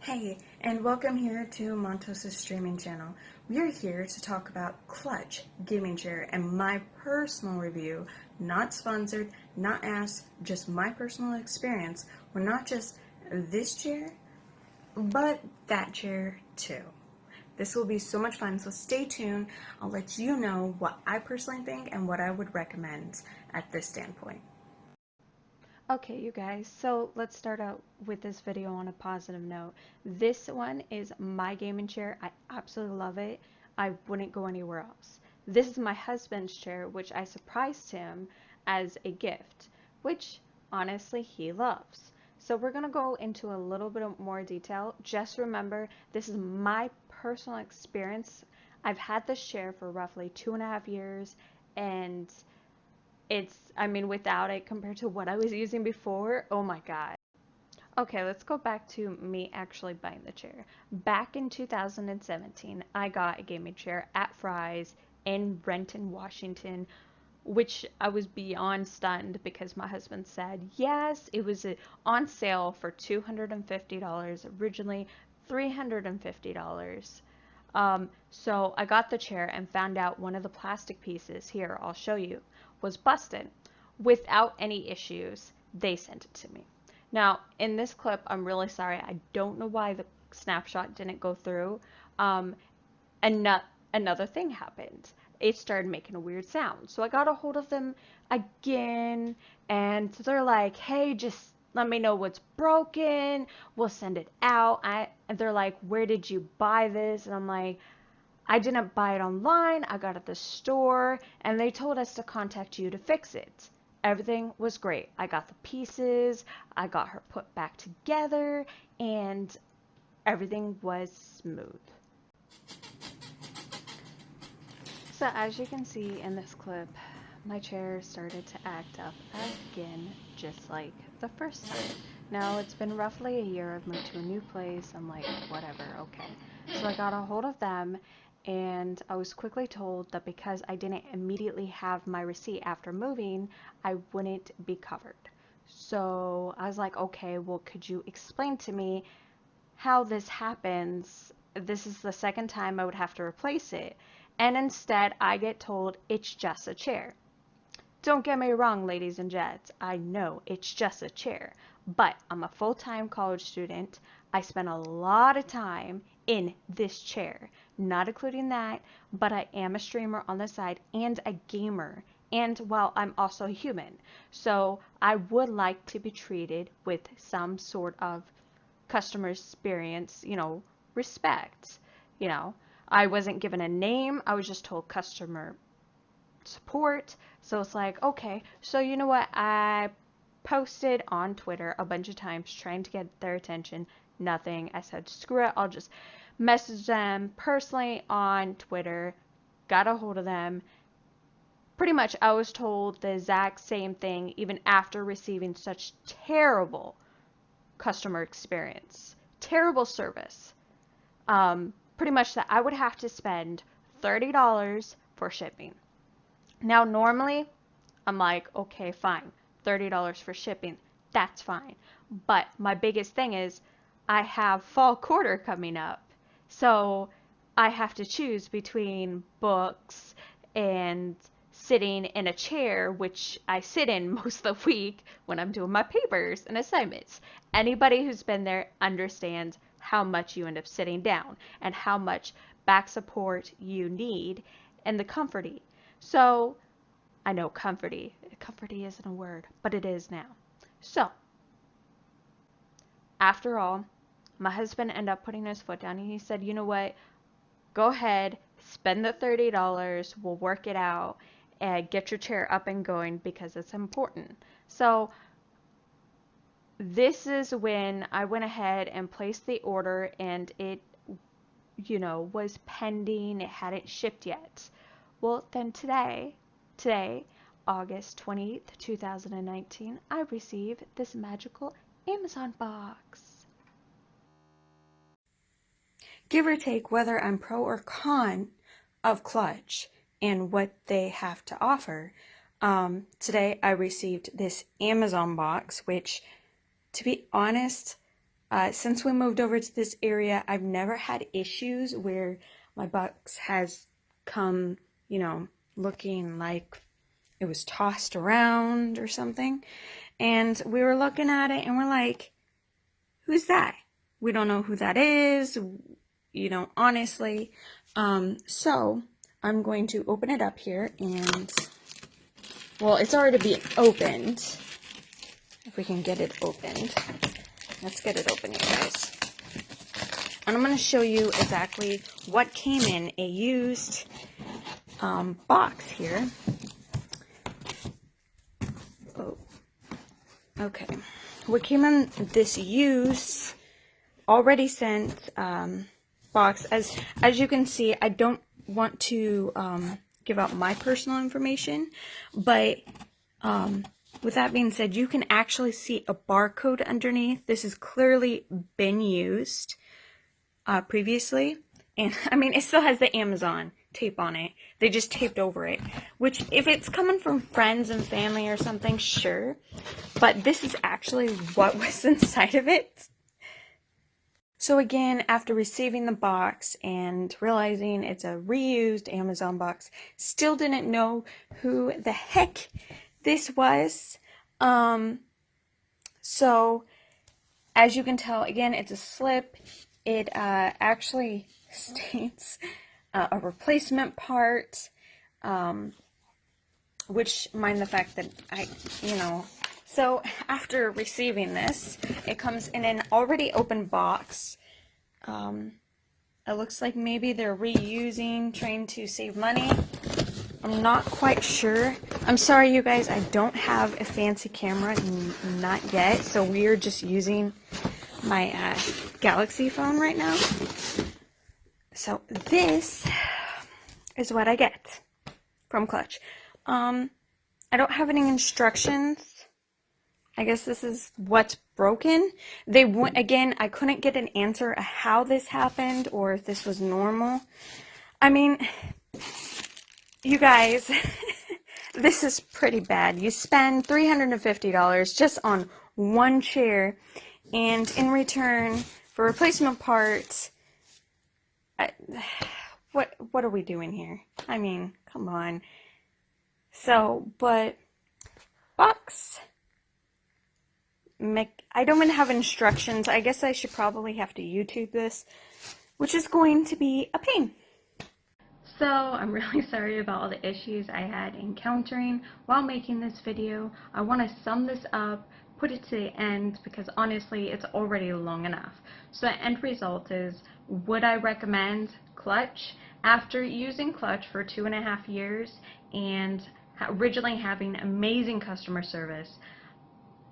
Hey, and welcome here to Montos's streaming channel. We are here to talk about Clutch gaming chair and my personal review, not sponsored, not asked, just my personal experience, with not just this chair, but that chair too. This will be so much fun, so stay tuned. I'll let you know what I personally think and what I would recommend at this standpoint. Okay, you guys, so let's start out with this video on a positive note. This one is my gaming chair. I absolutely love it. I wouldn't go anywhere else. This is my husband's chair, which I surprised him as a gift, which honestly he loves. So we're going to go into a little bit more detail. Just remember, this is my personal experience. I've had this chair for roughly 2.5 years, and without it compared to what I was using before, oh my god. Okay, let's go back to me actually buying the chair. Back in 2017, I got a gaming chair at Fry's in Renton, Washington, which I was beyond stunned because my husband said yes, it was on sale for $250, originally $350. So I got the chair and found out one of the plastic pieces, here, I'll show you, was busted. Without any issues, they sent it to me. Now, in this clip, I'm really sorry. I don't know why the snapshot didn't go through. And another thing happened. It started making a weird sound. So I got a hold of them again, and they're like, hey, just let me know what's broken. We'll send it out. And they're like, where did you buy this? And I'm like, I didn't buy it online. I got it at the store, and they told us to contact you to fix it. Everything was great. I got the pieces, I got her put back together, and everything was smooth. So as you can see in this clip, my chair started to act up again, just like the first time. Now it's been roughly a year. I've moved to a new place. I'm like, whatever, okay. So I got a hold of them, and I was quickly told that because I didn't immediately have my receipt after moving, I wouldn't be covered. So I was like, okay, well, could you explain to me how this happens? This is the second time I would have to replace it. And instead, I get told it's just a chair. Don't get me wrong, ladies and gents, I know it's just a chair, but I'm a full-time college student. I spend a lot of time in this chair, not including that, but I am a streamer on the side and a gamer, and well, I'm also human. So I would like to be treated with some sort of customer experience, respect. You know, I wasn't given a name, I was just told customer support. So it's like, okay, so you know what? I posted on Twitter a bunch of times trying to get their attention. Nothing. I said, screw it. I'll just message them personally on Twitter. Got a hold of them. Pretty much, I was told the exact same thing even after receiving such terrible customer experience, terrible service. Pretty much that I would have to spend $30 for shipping. Now, normally, I'm like, okay, fine, $30 for shipping, that's fine. But my biggest thing is I have fall quarter coming up. So I have to choose between books and sitting in a chair, which I sit in most of the week when I'm doing my papers and assignments. Anybody who's been there understands how much you end up sitting down and how much back support you need and the comforty. So I know comforty isn't a word, but it is now. So after all, my husband ended up putting his foot down and he said, you know what, go ahead, spend the $30, we'll work it out and get your chair up and going because it's important. So this is when I went ahead and placed the order, and it, was pending. It hadn't shipped yet. Well, then today, August 28th, 2019, I received this magical Amazon box. Give or take whether I'm pro or con of Clutch and what they have to offer, today I received this Amazon box, which, to be honest, Since we moved over to this area, I've never had issues where my box has come, you know, looking like it was tossed around or something. And we were looking at it and we're like, who's that? We don't know who that is, you know, honestly. So I'm going to open it up here and, well, it's already been opened. If we can get it opened. Let's get it open, you guys. And I'm going to show you exactly what came in a used box here. Oh, okay. What came in this used, already sent box. As you can see, I don't want to give out my personal information, but with that being said, you can actually see a barcode underneath. This has clearly been used previously, and I mean, it still has the Amazon tape on it. They just taped over it, which if it's coming from friends and family or something, sure, but this is actually what was inside of it. So again, after receiving the box and realizing it's a reused Amazon box, still didn't know who the heck this was. So as you can tell, again, it's a slip. It actually states a replacement part, which, mind the fact that so after receiving this, it comes in an already open box. It looks like maybe they're reusing, trying to save money. I'm not quite sure. I'm sorry, you guys, I don't have a fancy camera, not yet, so we're just using my Galaxy phone right now. So this is what I get from Clutch. I don't have any instructions. I guess this is what's broken. Again, I couldn't get an answer of how this happened or if this was normal. I mean, you guys, this is pretty bad. You spend $350 just on one chair, and in return for replacement parts, what are we doing here? I mean, come on. So, but box, I don't even have instructions. I guess I should probably have to YouTube this, which is going to be a pain. So I'm really sorry about all the issues I had encountering while making this video. I want to sum this up, put it to the end, because honestly it's already long enough. So the end result is, would I recommend Clutch? After using Clutch for 2.5 years and originally having amazing customer service,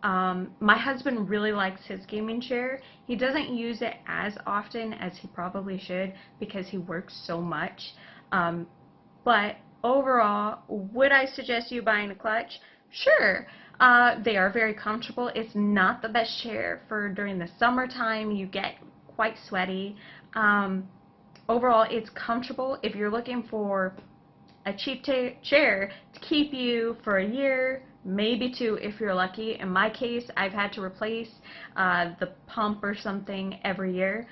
my husband really likes his gaming chair. He doesn't use it as often as he probably should because he works so much. But overall, would I suggest you buying a Clutch? Sure. They are very comfortable. It's not the best chair for during the summertime. You get quite sweaty. Overall, it's comfortable. If you're looking for a cheap chair to keep you for a year, maybe 2 if you're lucky. In my case, I've had to replace the pump or something every year.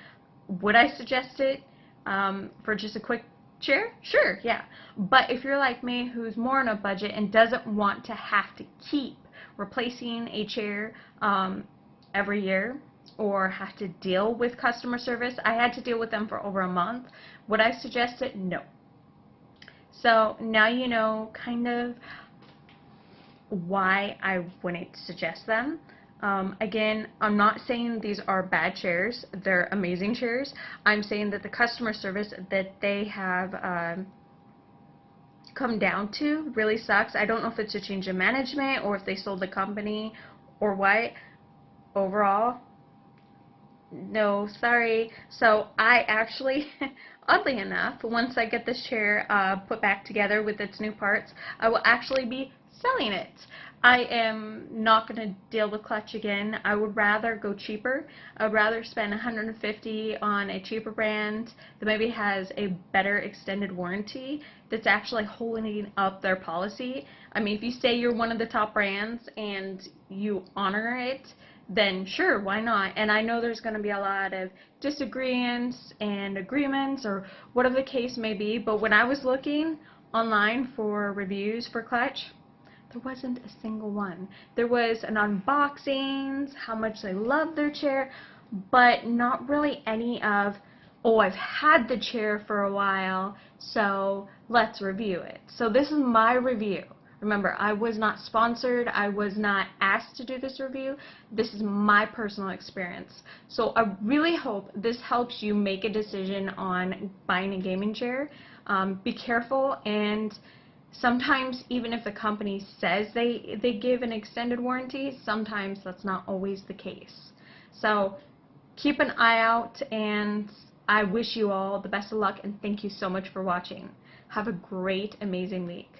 Would I suggest it for just a quick chair? Sure, yeah. But if you're like me, who's more on a budget and doesn't want to have to keep replacing a chair every year, or have to deal with customer service, I had to deal with them for over a month. Would I suggest it? No. So now you know kind of why I wouldn't suggest them. Again, I'm not saying these are bad chairs. They're amazing chairs. I'm saying that the customer service that they have come down to really sucks. I don't know if it's a change in management or if they sold the company or what. Overall, no, sorry. So I actually, oddly enough, once I get this chair put back together with its new parts, I will actually be selling it. I am not going to deal with Clutch again. I would rather go cheaper. I'd rather spend $150 on a cheaper brand that maybe has a better extended warranty that's actually holding up their policy. I mean, if you say you're one of the top brands and you honor it, then sure, why not? And I know there's going to be a lot of disagreements and agreements or whatever the case may be, but when I was looking online for reviews for Clutch, there wasn't a single one. There was an unboxings, how much they love their chair, but not really any of, oh, I've had the chair for a while, so let's review it. So this is my review. Remember, I was not sponsored, I was not asked to do this review. This is my personal experience. So I really hope this helps you make a decision on buying a gaming chair. Be careful, and sometimes even if the company says they give an extended warranty, sometimes that's not always the case. So keep an eye out, and I wish you all the best of luck, and thank you so much for watching. Have a great, amazing week.